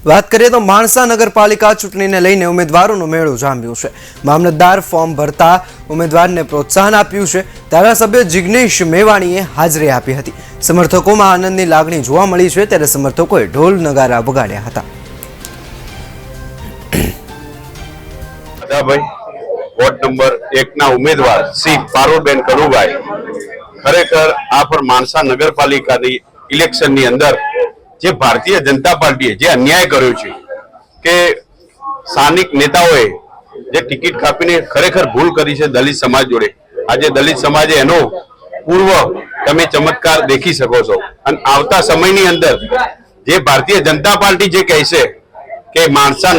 વાત કરીએ તો માણસા નગરપાલિકા ચૂંટણીને લઈને ઉમેદવારોનો મેળો જામ્યો છે। મામલતદાર ફોર્મ ભરતા ઉમેદવારને પ્રોત્સાહન આપ્યું છે। ધારાસભ્ય જિગ્નેશ મેવાણીએ હાજરી આપી હતી। સમર્થકોમાં આનંદની લાગણી જોવા મળી છે, ત્યારે સમર્થકોએ ઢોલ નગારા વગાડ્યા હતા। वोट नंबर 1 ना उम्मीदवार श्री पारुलबेन कनुभाई खरेखर आ पर माणसा नगरपालिका इलेक्शन नी अंदर जे भारतीय जनता पार्टी जे अन्याय कर्यो छे के स्थानिक नेताओए जे टिकિટ કાપીને ખરેખર ભૂલ કરી છે દલિત સમાજ જોડે। આજે દલિત સમાજે એનો પૂર્વ તમે ચમત્કાર દેખી શકો છો અને આવતા સમયની અંદર જે ભારતીય જનતા પાર્ટી જે કહેશે કે માણસા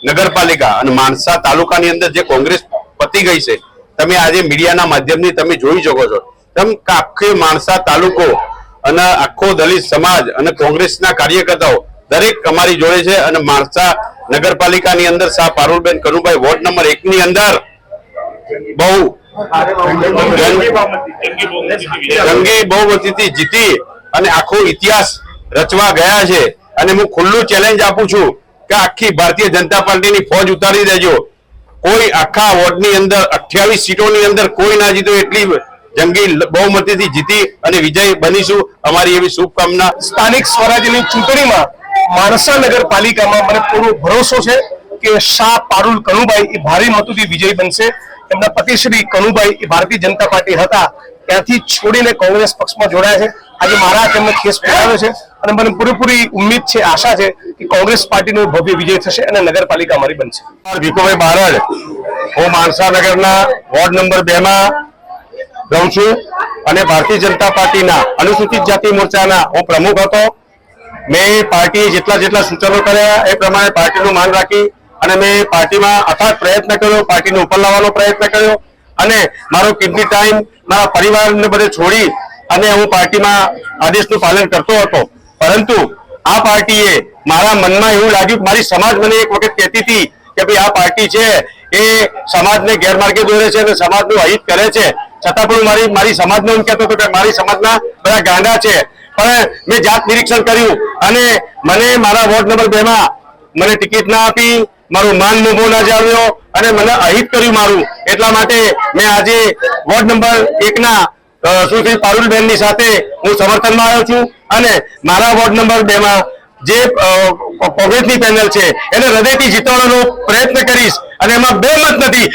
નગરપાલિકા અને માણસા તાલુકાની અંદર જે કોંગ્રેસ પતી ગઈ છે, તમે આજે મીડિયાના માધ્યમથી તમે જોઈ શકો છો। તમ આખો માણસા તાલુકો અને આખો દલિત સમાજ અને કોંગ્રેસના કાર્યકર્તાઓ દરેક અમારી જોડે છે અને માણસા નગરપાલિકાની અંદર શાહ પારુલબેન કનુભાઈ વોર્ડ નંબર 1 ની અંદર બહુ જંગી બહુમતીથી જીતી અને આખો ઇતિહાસ રચવા ગયા છે। અને હું ખુલ્લું ચેલેન્જ આપું છું કે આખી ભારતીય जनता પાર્ટીની ફોજ ઉતારી દેજો। કોઈ આખા વોર્ડની અંદર 28 સીટોની અંદર કોઈ ના જીતો એટલી જંગી બહુમતીથી જીતી અને વિજય બનીશું, અમારી એવી શુભકામના। સ્થાનિક સ્વરાજ્યની ચૂંટણીમાં માણસા નગરપાલિકામાં મને પૂરો ભરોસો છે કે શાહ પારુલ કનુભાઈ એ ભારે મતોથી વિજય બનશે। એમના પતિ શ્રી કનુભાઈ એ ભારતીય જનતા પાર્ટી હતા, ત્યાંથી છોડીને કોંગ્રેસ પક્ષમાં જોડાયા છે। આજે મારા તેમને કેસ પડાવ્યો છે અને મને પૂરેપૂરી ઉમ્મીદ છે, આશા છે કે કોંગ્રેસ પાર્ટીનો ભવ્ય વિજય થશે અને નગરપાલિકા અમારી બનશે। ભીખુભાઈ બારડ, હું માણસા નગરના વોર્ડ નંબર 2 માં રહું છું અને ભારતીય જનતા પાર્ટીના અનુસૂચિત જાતિ મોરચાના હું પ્રમુખ હતો। મેં પાર્ટીએ જેટલા સૂચનો કર્યા એ પ્રમાણે પાર્ટીનું માન રાખી અને મેં પાર્ટીમાં અથાગ પ્રયત્ન કર્યો, પાર્ટીને ઉપર લાવવાનો પ્રયત્ન કર્યો અને મારો કિંમતી ટાઈમ મારા પરિવારને બધે છોડી અને હું પાર્ટીમાં આદેશનું પાલન કરતો હતો। પરંતુ આ પાર્ટીએ મારા મનમાં એવું લાગ્યું, મારી સમાજ મને એક વખત કહેતી હતી કે ભાઈ આ પાર્ટી છે એ સમાજને ગેરમાર્ગે દોરે છે અને સમાજનું અહિત કરે છે, છતાં પણ મારી સમાજને એમ કહેતો હતો કે મારી સમાજના બધા ગાંડા છે। પણ મેં જાત નિરીક્ષણ કર્યું અને મને મારા વોર્ડ નંબર 2 માં મને ટિકિટ ના આપી, મારું માન મોભો ના જાળવ્યો અને મને અહિત કર્યું મારું। એટલા માટે મેં આજે વોર્ડ નંબર 1 ના શ્રી પારુલબેનની સાથે હું સમર્થનમાં આવ્યો છું અને મારા વોર્ડ નંબર 2 માં જે કોંગ્રેસની પેનલ છે એને હૃદયથી જીતવાનો પ્રયત્ન કરીશ અને એમાં બે મત નથી।